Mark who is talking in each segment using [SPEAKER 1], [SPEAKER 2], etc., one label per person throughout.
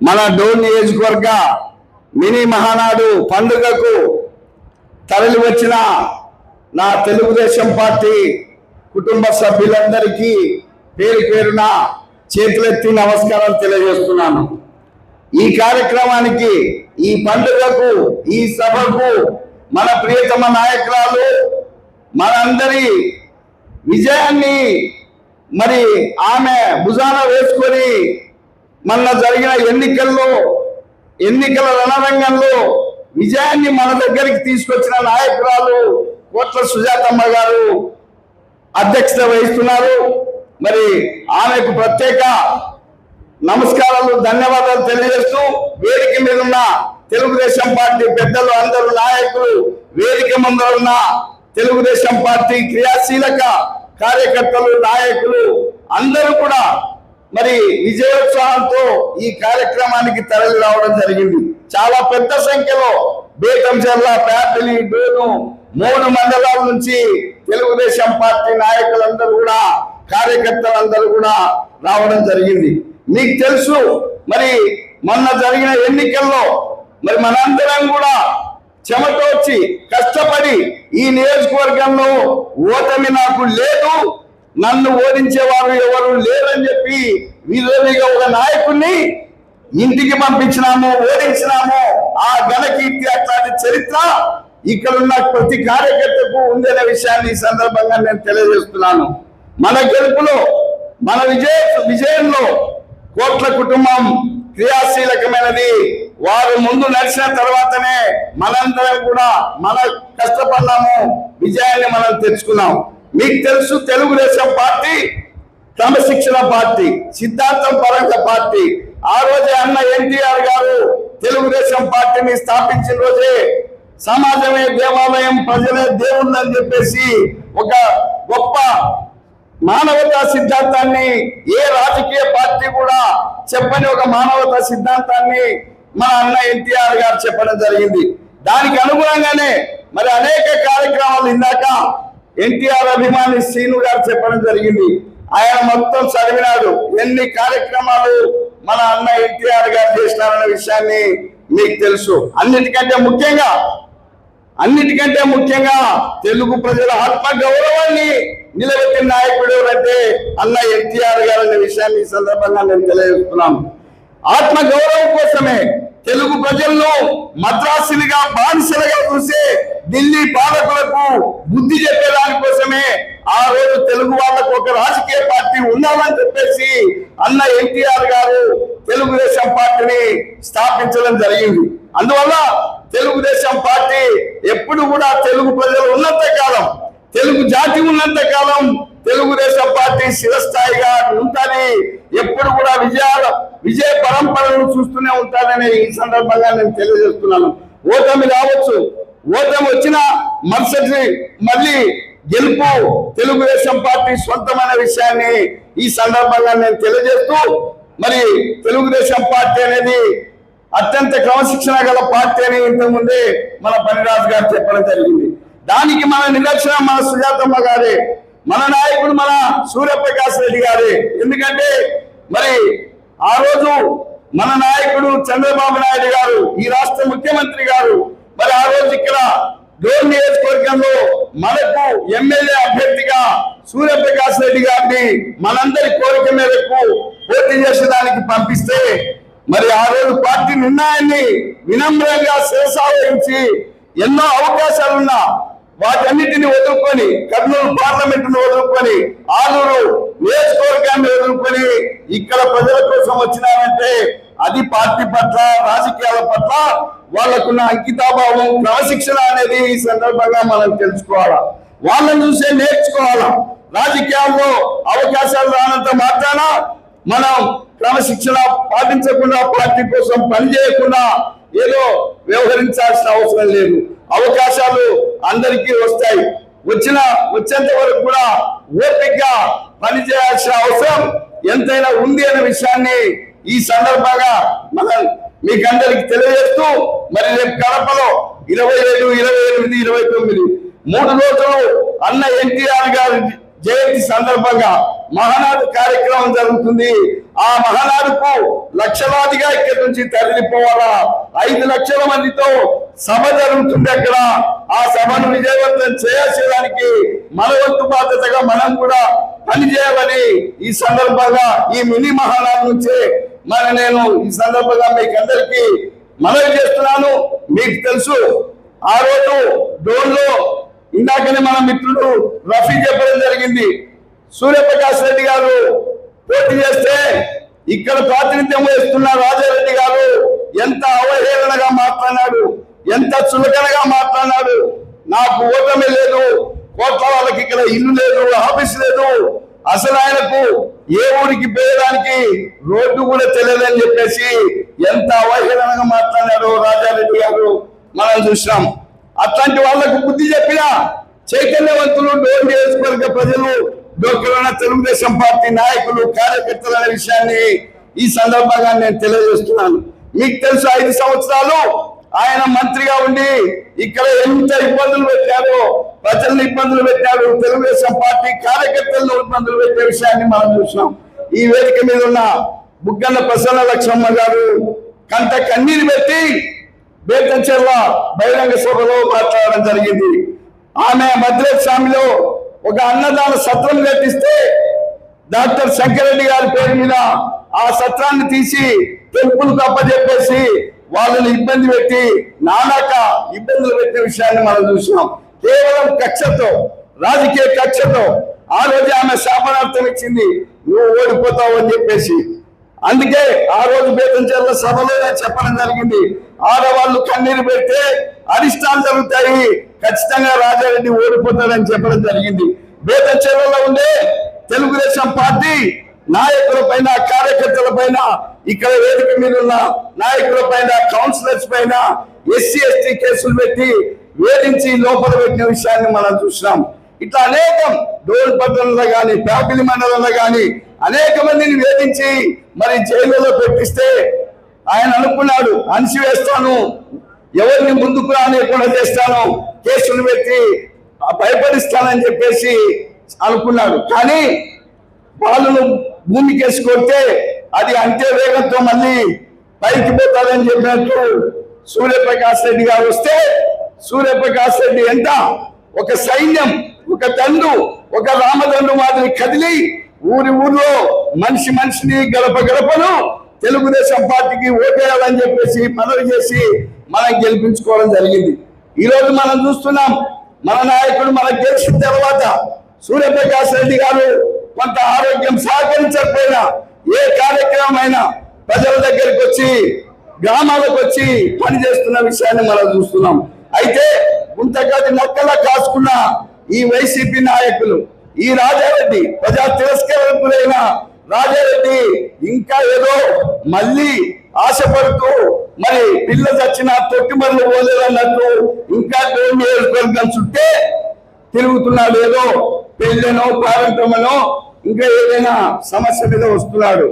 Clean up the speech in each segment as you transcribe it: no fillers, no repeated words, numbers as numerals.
[SPEAKER 1] మన డోన్ నియోజకవర్గ మినీ మహానాడు పండుగకు తరలి వచ్చిన నా తెలుగుదేశం పార్టీ కుటుంబ సభ్యులందరికీ పేరు పేరున చేతులెత్తి నమస్కారాలు తెలియజేస్తున్నాను. ఈ కార్యక్రమానికి, ఈ పండుగకు, ఈ సభకు మన ప్రియతమ నాయకురాలు మనందరి విజయాన్ని మరి ఆమె భుజాన వేసుకొని మన జరిగిన ఎన్నికల రణరంగంలో విజయాన్ని మన దగ్గరికి తీసుకొచ్చిన నాయకురాలు కోట్ల సుజాతమ్మ గారు అధ్యక్షత వహిస్తున్నారు. మరి ఆమెకు ప్రత్యేక నమస్కారాలు, ధన్యవాదాలు తెలియజేస్తూ వేదిక మీద ఉన్న తెలుగుదేశం పార్టీ పెద్దలు, అందరూ నాయకులు, వేదిక ముందు ఉన్న తెలుగుదేశం పార్టీ క్రియాశీలక కార్యకర్తలు, నాయకులు అందరూ కూడా మరి విజయోత్సవంతో ఈ కార్యక్రమానికి తరలి రావడం జరిగింది. చాలా పెద్ద సంఖ్యలో బేతంచెర్ల, ప్యాపిలి, డోను 3 మండలాల నుంచి తెలుగుదేశం పార్టీ నాయకులందరూ కూడా, కార్యకర్తలందరూ కూడా రావడం జరిగింది. మీకు తెలుసు, మరి మొన్న జరిగిన ఎన్నికల్లో మరి మనందరం కూడా చెమటోడ్చి కష్టపడి ఈ నియోజకవర్గంలో ఓటమి నాకు లేదు, నన్ను ఓడించేవారు ఎవరు లేరని చెప్పి విరోధిగా ఒక నాయకుడిని ఇంటికి పంపించినాము, ఓడించినాము. ఆ ఘనకీర్తి, అట్లాంటి చరిత్ర ఇక్కడున్న ప్రతి కార్యకర్తకు ఉందనే విషయాన్ని ఈ సందర్భంగా నేను తెలియజేస్తున్నాను. మన గెలుపులో, మన విజయంలో కోట్ల కుటుంబం క్రియాశీలకమైనది. వారు ముందు నడిచిన తర్వాతనే మనందరం కూడా మన కష్టపడ్డాము, విజయాన్ని మనం తెచ్చుకున్నాం. మీకు తెలుసు, తెలుగుదేశం పార్టీ క్రమశిక్షణ పార్టీ, సిద్ధాంతం పరంగా పార్టీ. ఆ రోజే అన్న ఎన్టీఆర్ గారు తెలుగుదేశం పార్టీని స్థాపించిన రోజే సమాజమే దేవాలయం, ప్రజలే దేవుళ్ళు అని చెప్పేసి ఒక గొప్ప మానవతా సిద్ధాంతాన్ని, ఏ రాజకీయ పార్టీ కూడా చెప్పని ఒక మానవతా సిద్ధాంతాన్ని మన అన్న ఎన్టీఆర్ గారు చెప్పడం జరిగింది. దానికి అనుగుణంగానే మరి అనేక కార్యక్రమాలు ఇందాక ఎన్టీఆర్ అభిమాని శ్రీను గారు చెప్పడం జరిగింది. ఆయన మొత్తం చదివినాడు, ఎన్ని కార్యక్రమాలు మన అన్న ఎన్టీఆర్ గారు చేసినారన్న విషయాన్ని మీకు తెలుసు. అన్నిటికంటే ముఖ్యంగా తెలుగు ప్రజల ఆత్మ గౌరవాన్ని నిలబెట్టిన నాయకుడు ఎవరంటే అన్న ఎన్టీఆర్ గారు అనే విషయాన్ని ఈ సందర్భంగా నేను తెలియజేస్తున్నాను. ఆత్మ గౌరవం కోసమే తెలుగు ప్రజలను మద్రాసులుగా, బానిసలుగా చూసే ఢిల్లీ పాలకులకు బుద్ధి చెప్పేదాని కోసమే ఆ రోజు తెలుగు వాళ్ళకు ఒక రాజకీయ పార్టీ ఉండాలని చెప్పేసి అన్న ఎన్టీఆర్ గారు తెలుగుదేశం పార్టీని స్థాపించడం జరిగింది. అందువల్ల తెలుగుదేశం పార్టీ ఎప్పుడు కూడా తెలుగు ప్రజలు ఉన్నంత కాలం, తెలుగు జాతి ఉన్నంత కాలం తెలుగుదేశం పార్టీ శిరస్థాయిగా ఉంటుంది. ఎప్పుడు కూడా విజయ పరంపరను చూస్తూనే ఉంటానని ఈ సందర్భంగా నేను తెలియజేస్తున్నాను. ఓటమి రావచ్చు, ఓటమి వచ్చిన మరుసటి మళ్ళీ గెలుపు తెలుగుదేశం పార్టీ సొంతమైన విషయాన్ని ఈ సందర్భంగా నేను తెలియజేస్తూ, మరి తెలుగుదేశం పార్టీ అనేది అత్యంత క్రమశిక్షణ గల పార్టీ అని ఇంతకుముందే మన పనిరాజు గారు చెప్పడం జరిగింది. దానికి మన నిదర్శనం మన సుజాతమ్మ గారే, మన నాయకుడు మన సూర్యప్రకాష్ రెడ్డి గారే. ఎందుకంటే మరి ఆ రోజు మన నాయకుడు చంద్రబాబు నాయుడు గారు, ఈ రాష్ట్ర ముఖ్యమంత్రి గారు, మరి ఆ రోజు ఇక్కడ డోన్ నియోజకవర్గంలో మనకు ఎమ్మెల్యే అభ్యర్థిగా సూర్యప్రకాష్ రెడ్డి గారిని మనందరి కోరిక మేరకు పోటీ చేసేదానికి పంపిస్తే, మరి ఆ రోజు పార్టీ నిర్ణయాన్ని వినమ్రంగా శిరసావహించి ఎన్నో అవకాశాలున్నా వాటన్నిటిని వదులుకొని, కర్నూలు పార్లమెంటును వదులుకొని, ఆలూరు నియోజకవర్గాన్ని వదులుకొని ఇక్కడ ప్రజల కోసం వచ్చినారంటే అది పార్టీ పట్ల, రాజకీయాల పట్ల వాళ్ళకున్న అంకితాభావం, క్రమశిక్షణ అనేది ఈ సందర్భంగా మనం తెలుసుకోవాలా, వాళ్ళని చూసే నేర్చుకోవాలా. రాజకీయాల్లో అవకాశాలు రానంత మాత్రాన మనం క్రమశిక్షణ పాటించకుండా, పార్టీ కోసం పనిచేయకుండా ఏదో వ్యవహరించాల్సిన అవసరం లేదు. అవకాశాలు అందరికీ వస్తాయి. వచ్చేంత వరకు కూడా ఓపికగా పనిచేయాల్సిన అవసరం ఎంతైనా ఉంది అనే విషయాన్ని ఈ సందర్భంగా మనం మీకందరికి తెలియజేస్తూ, మరి రేపు కడపలో 27, 28, 29 3 రోజులు అన్న ఎన్టీఆర్ గారి జయంతి సందర్భంగా మహానాడు కార్యక్రమం జరుగుతుంది. ఆ మహానాడుకు లక్షలాదిగా ఇక్కడి నుంచి తరలిపోవాలా. 5 లక్షల మందితో సభ జరుగుతుంది అక్కడ. ఆ సభను విజయవంతం చేయడానికి మన వంతు బాధ్యతగా మనం కూడా పనిచేయాలని ఈ సందర్భంగా ఈ మినీ మహానాడు నుంచే నేను ఈ సందర్భంగా మీకు అందరికీ మనవి చేస్తున్నాను. మీకు తెలుసు ఆ రోజు డోన్లో ఇందాకనే మన మిత్రుడు రఫీ చెప్పడం జరిగింది. సూర్యప్రకాష్ రెడ్డి గారు పోటీ చేస్తే ఇక్కడ ప్రాతినిధ్యం వహిస్తున్న రాజారెడ్డి గారు ఎంత అవహేళనగా మాట్లాడినాడు, ఎంత చులకనగా మాట్లాడినాడు. నాకు ఓటమి లేదు, కోట్ల వాళ్ళకి ఇక్కడ ఇల్లు లేదు, ఆఫీస్ లేదు, అసలు ఆయనకు ఏ ఊరికి పోయడానికి రోడ్డు కూడా తెలియదని చెప్పేసి ఎంత అవహేళనగా మాట్లాడారు రాజారెడ్డి గారు మనం చూసినాం. అట్లాంటి వాళ్లకు బుద్ధి చెప్పిన చైతన్యవంతులు డోన్ నియోజకవర్గ ప్రజలు, డోక్రాన తెలుగుదేశం పార్టీ నాయకులు, కార్యకర్తలు అనే విషయాన్ని ఈ సందర్భంగా నేను తెలియజేస్తున్నాను. మీకు తెలుసు 5 సంవత్సరాలు ఆయన మంత్రిగా ఉండి ఇక్కడ ఎంత ఇబ్బందులు పెట్టారో, ప్రజలను ఇబ్బందులు పెట్టారు, తెలుగుదేశం పార్టీ కార్యకర్తలను ఇబ్బందులు పెట్టే విషయాన్ని మనం చూసినాం. ఈ వేదిక మీద ఉన్న బుగ్గన్న ప్రసన్న లక్ష్మమ్మ గారు కంట కన్నీరు పెట్టి బేతంచెర్ల బహిరంగ సభలో మాట్లాడడం జరిగింది. ఆమె భద్రేశ్ స్వామిలో ఒక అన్నదాన సత్రం కట్టిస్తే డాక్టర్ శంకరెడ్డి గారి పేరు మీద ఆ సత్రాన్ని తీసి టెంపుల్కు అప్పచెప్పేసి వాళ్ళని ఇబ్బంది పెట్టి నానాక ఇబ్బందులు పెట్టిన విషయాన్ని మనం చూసినాం. కేవలం కక్షతో, రాజకీయ కక్షతో ఆ రోజు ఆమె శాపనార్థం ఇచ్చింది, నువ్వు ఓడిపోతావు అని చెప్పేసి. అందుకే ఆ రోజు బేతంచెర్ల సభలో చెప్పడం జరిగింది, ఆడవాళ్ళు కన్నీరు పెడితే అరిష్టాలు జరుగుతాయి, ఖచ్చితంగా రాజారెడ్డి ఓడిపోతాడని చెప్పడం జరిగింది. బేతంచెర్లలో ఉండే తెలుగుదేశం పార్టీ నాయకుల పైన, కార్యకర్తల పైన, ఇక్కడ వేదిక మీద ఉన్న నాయకుల పైన, కౌన్సిలర్స్ పైన ఎస్సీ ఎస్టీ కేసులు పెట్టి వేధించి లోపల పెట్టిన విషయాన్ని మనం చూసినాం. ఇట్లా అనేకం డోన్ పట్టణంలో కానీ, ప్యాపిలి మండలంలో కానీ అనేక మందిని వేధించి మరి జైలులో పెట్టిస్తే ఆయన అనుకున్నాడు, అణిచివేస్తాను, ఎవరిని ముందుకు రానియకుండా చేస్తాను, కేసులు పెట్టి భయపడిస్తానని చెప్పేసి అనుకున్నాడు. కానీ వాళ్ళను భూమికి వేసుకొస్తే అది అంతే వేగంతో మళ్ళీ పైకి పోతారని చెప్పినట్టు సూర్యప్రకాష్ రెడ్డి గారు వస్తే, సూర్యప్రకాష్ రెడ్డి ఎంత ఒక సైన్యం, ఒక దండు, ఒక రామదండు మాదిరి కదిలి ఊరిలో మనిషిని గడప గడపను తెలుగుదేశం పార్టీకి ఓటేయాలని చెప్పేసి మనవి చేసి మనం గెలిపించుకోవడం జరిగింది. ఈ రోజు మనం చూస్తున్నాం, మన నాయకుడు మనకు గెలిచిన తర్వాత సూర్యప్రకాష్ రెడ్డి గారు కొంత ఆరోగ్యం సహకరించకపోయినా ఏ కార్యక్రమం అయినా ప్రజల దగ్గరికి వచ్చి, గ్రామాలకు వచ్చి పనిచేస్తున్న విషయాన్ని మనం చూస్తున్నాం. అయితే గుంతగది నక్కలా కాసుకున్న ఈ వైసీపీ నాయకులు, ఈ రాజారెడ్డి, ప్రజా తిరస్కరణకులైన రాజారెడ్డి ఇంకా ఏదో మళ్ళీ ఆశపడుతూ మరి పిల్ల చచ్చిన తొట్టిమర్లు పోలేదన్నట్టు ఇంకా డోన్ నియోజకవర్గం చుట్టే తిరుగుతున్నాడు. ఏదో పెళ్ళనో ప్రారంభమనో ఇంకా ఏదైనా సమస్య మీద వస్తున్నాడు.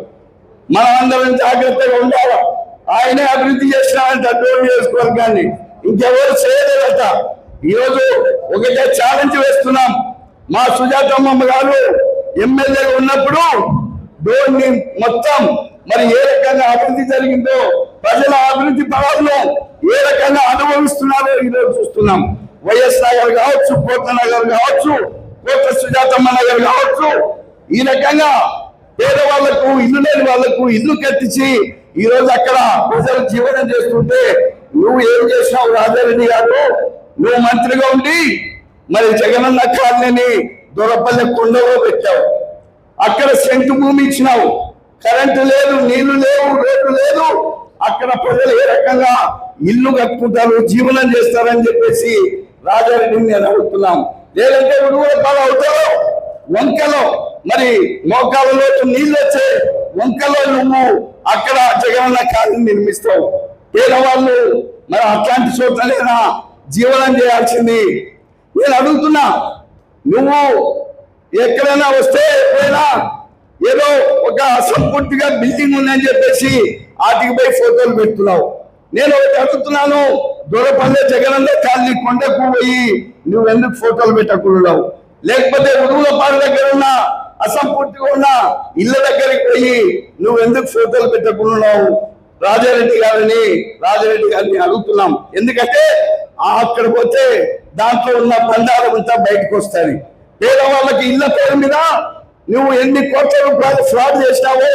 [SPEAKER 1] మనం అందరం జాగ్రత్తగా ఉండాలి. ఆయనే అభివృద్ధి చేసినాడంట డోన్ నియోజకవర్గాన్ని, ఇంకెవరు చేయలేదట. ఈరోజు ఒకటే ఛాలెంజ్ వేస్తున్నాం, మా సుజాతమ్మ గారు ఎమ్మెల్యేగా ఉన్నప్పుడు డోన్ని మొత్తం మరి ఏ రకంగా అభివృద్ధి జరిగిందో, ప్రజల అభివృద్ధి ఫలాలను ఏ రకంగా అనుభవిస్తున్నారో ఈరోజు చూస్తున్నాం. వైఎస్ నగర్ కావచ్చు, కోట నగర్ కావచ్చు, కోట సుజాతమ్మ నగర్ కావచ్చు, ఈ రకంగా పేదవాళ్లకు, ఇల్లు లేని వాళ్లకు ఇల్లు కట్టించి ఈ రోజు అక్కడ ప్రజలు జీవనం చేస్తుంటే నువ్వు ఏం చేసినావు రాజారెడ్డి గారు? నువ్వు మంత్రిగా ఉండి మరి జగనన్న కాలనీని దొరపల్లి కొండలో పెట్టావు, అక్కడ సెంటు భూమి ఇచ్చినావు, కరెంటు లేదు, నీళ్లు లేవు, రోడ్డు లేదు. అక్కడ ప్రజలు ఏ రకంగా ఇల్లు కట్టుకుంటారు, జీవనం చేస్తారని చెప్పేసి రాజారెడ్డిని నేను అడుగుతున్నాం. లేదంటే ఉడుగుల అవుతావు వంకలో, మరి మోకాలలో నీళ్ళు వచ్చే వంకలో నువ్వు అక్కడ జగనన్న కాలనీ నిర్మిస్తావు. పేదవాళ్ళు మరి అట్లాంటి చోట్లనేనా జీవనం చేయాల్సింది? నేను అడుగుతున్నా, నువ్వు ఎక్కడైనా వస్తే ఎప్పుడైనా ఏదో ఒక అసంపూర్తిగా బిల్డింగ్ ఉందని చెప్పేసి వాటికి పోయి ఫోటోలు పెడుతున్నావు. నేను ఒకటి అడుగుతున్నాను, దొరపల్లె జగనన్న కాలనీ కొండకు పోయి నువ్వెందుకు ఫోటోలు పెట్టకున్నావు? లేకపోతే ఉడుగులపాడు దగ్గర ఉన్న అసంపూర్తిగా ఉన్న ఇళ్ళ దగ్గరికి పోయి నువ్వు ఎందుకు ఫోటోలు పెట్టకున్నావు రాజారెడ్డి గారిని అడుగుతున్నాం. ఎందుకంటే అక్కడ పోతే దాంట్లో ఉన్న బండారం అంతా బయటకు వస్తుంది. పేదవాళ్ళకి ఇళ్ళ పేరు మీద నువ్వు ఎన్ని కోట్ల రూపాయలు ఫ్రాడ్ చేసినావో,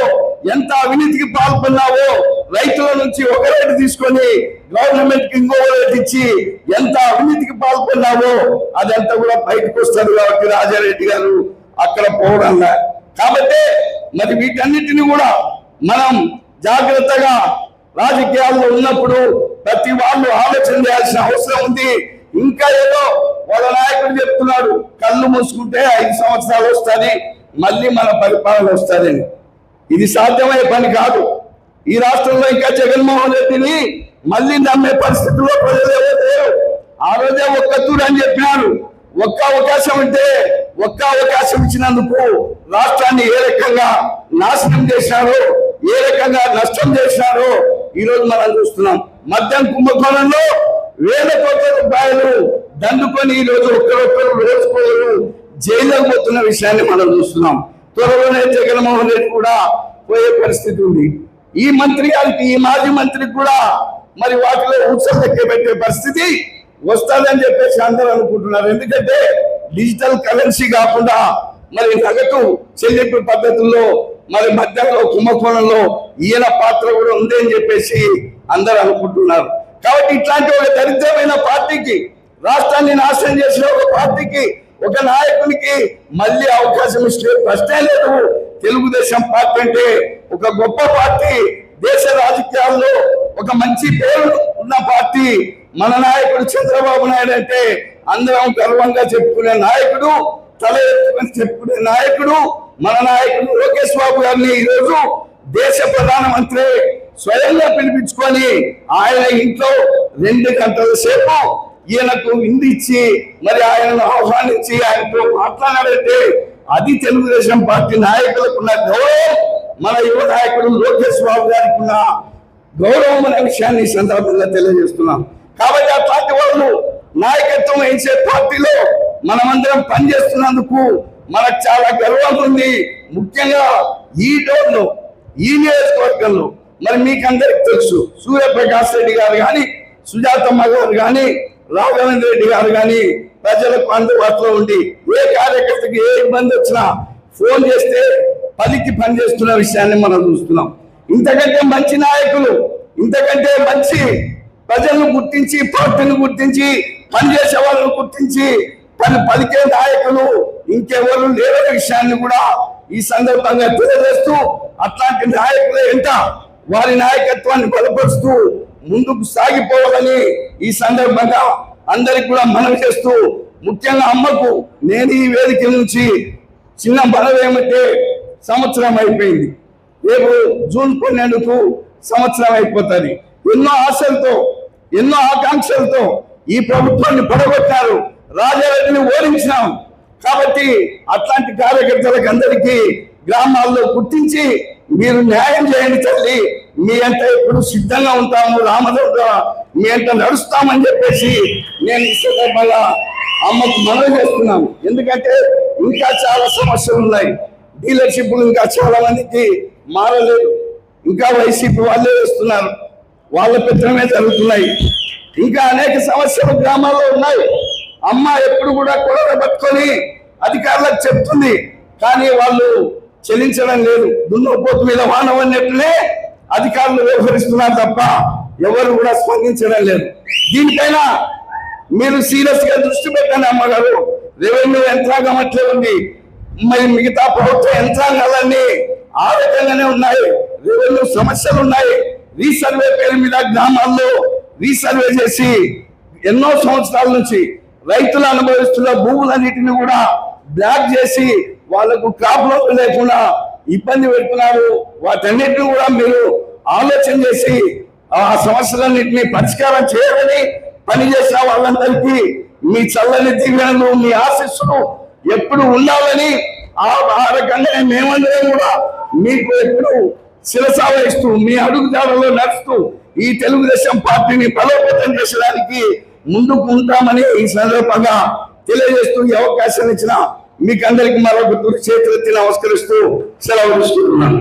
[SPEAKER 1] ఎంత అవినీతికి పాల్పొన్నావో, రైతుల నుంచి ఒక రేటు తీసుకొని గవర్నమెంట్ కి ఇంకో రేటు ఇచ్చి ఎంత అవినీతికి పాల్పొన్నావో అదంతా కూడా బయటకు వస్తుంది. కాబట్టి రాజారెడ్డి గారు అక్కడ పోవడం. కాబట్టి మరి వీటన్నిటిని కూడా మనం జాగ్రత్తగా రాజకీయాల్లో ఉన్నప్పుడు ప్రతి వాళ్ళు ఆలోచన చేయాల్సిన అవసరం ఉంది. ఇంకా ఏదో వాళ్ళ నాయకుడు చెప్తున్నాడు, కళ్ళు మూసుకుంటే 5 సంవత్సరాలు వస్తుంది, మళ్ళీ మన పరిపాలన వస్తుందని. ఇది సాధ్యమయ్యే పని కాదు. ఈ రాష్ట్రంలో ఇంకా జగన్మోహన్ రెడ్డిని మళ్ళీ నమ్మే పరిస్థితుల్లో ప్రజలు ఎవరు లేరు. ఆ రోజే ఒక్క తూరు అని చెప్పినారు. ఒక్క అవకాశం ఇచ్చినందుకు రాష్ట్రాన్ని ఏ రకంగా నాశనం చేశారో, ఏ రకంగా నష్టం చేశారో ఈరోజు మనం చూస్తున్నాం. మద్యం కుంభకోణంలో వేల కోట్ల రూపాయలు దండుకొని ఈరోజు ఒక్కరొక్కరు రోజుకోరు జైల్లో పోతున్న విషయాన్ని మనం చూస్తున్నాం. త్వరలోనే జగన్మోహన్ రెడ్డి కూడా పోయే పరిస్థితి ఉంది. ఈ మంత్రి గారికి, ఈ మాజీ మంత్రికి కూడా మరి వాటిలో ఉత్సవం పెట్టే పరిస్థితి వస్తుందని చెప్పేసి అందరూ అనుకుంటున్నారు. ఎందుకంటే డిజిటల్ కరెన్సీ కాకుండా మరి నగదు చెల్లింపు పద్ధతుల్లో మరి మధ్యలో కుంభకోణంలో ఈయన పాత్ర కూడా ఉంది అని చెప్పేసి అందరూ అనుకుంటున్నారు. కాబట్టి ఇట్లాంటి ఒక దరిద్రమైన పార్టీకి, రాష్ట్రాన్ని నాశనం చేసిన ఒక పార్టీకి, ఒక నాయకునికి మళ్ళీ అవకాశం ఇచ్చే ప్రశ్నే లేదు. తెలుగుదేశం పార్టీ అంటే ఒక గొప్ప పార్టీ, దేశ రాజకీయాల్లో ఒక మంచి పేరు ఉన్న పార్టీ. మన నాయకుడు చంద్రబాబు నాయుడు అంటే అందరం గర్వంగా చెప్పుకునే నాయకుడు, తల ఎత్తుకొని చెప్పుకునే నాయకుడు మన నాయకుడు లోకేష్ బాబు గారిని ఈరోజు దేశ ప్రధానమంత్రి స్వయంగా పిలిపించుకొని ఆయన ఇంట్లో 2 గంటల సేపు ఈయనకు విందిచ్చి మరి ఆయనను ఆహ్వానించి ఆయనతో మాట్లాడారంటే అది తెలుగుదేశం పార్టీ నాయకులకు ఉన్న గౌరవం, మన యువ నాయకుడు లోకేష్ బాబు గారికి ఉన్న గౌరవం అనే విషయాన్ని ఈ సందర్భంగా తెలియజేస్తున్నాం. కాబట్టి ఆ పార్టీ వాళ్ళు నాయకత్వం వహించే పార్టీలో మనమందరం పనిచేస్తున్నందుకు మనకు చాలా గర్వంగా ఉంది. ముఖ్యంగా ఈ డోర్లో, ఈ నియోజకవర్గంలో మరి మీకందరికి తెలుసు, సూర్యప్రకాష్ రెడ్డి గారు కానీ, సుజాతమ్మ గారు కానీ, రాఘవేంద్ర రెడ్డి గారు కానీ ప్రజలకు అందుబాటులో ఉండి ఏ కార్యకర్తకి ఏ ఇబ్బంది వచ్చినా ఫోన్ చేస్తే పలికి పనిచేస్తున్న విషయాన్ని మనం చూస్తున్నాం. ఇంతకంటే మంచి నాయకులు, ఇంతకంటే మంచి ప్రజలను గుర్తించి, పార్టీని గుర్తించి, పనిచేసే వాళ్ళను గుర్తించి పలికే నాయకులు ఇంకెవరు లేరనే విషయాన్ని కూడా ఈ సందర్భంగా తెలియజేస్తూ, అట్లాంటి నాయకుల వెంట వారి నాయకత్వాన్ని బలపరుస్తూ ముందుకు సాగిపోవాలని ఈ సందర్భంగా అందరికి కూడా మనవి చేస్తూ, ముఖ్యంగా అమ్మకు నేను ఈ వేదిక నుంచి చిన్న మనవి ఏమంటే, సంవత్సరం అయిపోయింది, రేపు జూన్ 12కు సంవత్సరం అయిపోతుంది. ఎన్నో ఆశలతో, ఎన్నో ఆకాంక్షలతో ఈ ప్రభుత్వాన్ని పడగొట్టారు, రాజారెడ్డిని ఓడించినాం. కాబట్టి అట్లాంటి కార్యకర్తలకు అందరికీ గ్రామాల్లో గుర్తించి మీరు న్యాయం చేయండి తల్లి, మీ అంట ఎప్పుడు సిద్ధంగా ఉంటాము, రామదేవుగా మీ అంట నడుస్తామని చెప్పేసి నేను ఈ సందర్భంగా అమ్మకు మనవి చేస్తున్నాను. ఎందుకంటే ఇంకా చాలా సమస్యలు ఉన్నాయి. డీలర్షిప్లు ఇంకా చాలా మందికి మారలేదు, ఇంకా వైసీపీ వాళ్ళే వేస్తున్నారు, వాళ్ళ పెత్తనమే జరుగుతున్నాయి. ఇంకా అనేక సమస్యలు గ్రామాల్లో ఉన్నాయి. అమ్మ ఎప్పుడు కూడా కొడవ పట్టుకొని అధికారులకు చెప్తుంది, కానీ వాళ్ళు చెల్లించడం లేదు. దున్నపోతు మీద వానం అన్నట్లే అధికారులు వ్యవహరిస్తున్నారు తప్ప ఎవరు కూడా స్పందించడం లేదు. దీనిపైన మీరు సీరియస్ గా దృష్టి పెట్టండి అమ్మగారు. రెవెన్యూ యంత్రాంగం అట్లే ఉంది, మరి మిగతా ప్రభుత్వ యంత్రాంగాలన్నీ ఆ రకంగానే ఉన్నాయి. రెవెన్యూ సమస్యలు ఉన్నాయి. రీసర్వే పేరు మీద గ్రామాల్లో రీసర్వే చేసి ఎన్నో సంవత్సరాల నుంచి రైతులు అనుభవిస్తున్న భూములన్నిటిని కూడా బ్లాక్ చేసి వాళ్లకు క్రాప్ లోన్ లేకుండా ఇబ్బంది పెడుతున్నారు. వాటన్నిటిని కూడా మీరు ఆలోచన చేసి ఆ సమస్యలన్నింటినీ పరిష్కారం చేయాలని పనిచేసిన వాళ్ళందరికీ మీ చల్లని దీవెనలు, మీ ఆశీస్సులు ఎప్పుడు ఉండాలని ఆ రకంగా మేమందరం కూడా మీకు ఎప్పుడు శిరసావహిస్తూ మీ అడుగుజాడలో నడుస్తూ ఈ తెలుగుదేశం పార్టీని బలోపేతం చేసడానికి ముందుకు ఉంటామని ఈ సందర్భంగా తెలియజేస్తూ ఈ అవకాశం ఇచ్చిన మీకు అందరికి మరొక చేతులెత్తి నమస్కరిస్తూ సెలవు తీసుకుంటున్నాను.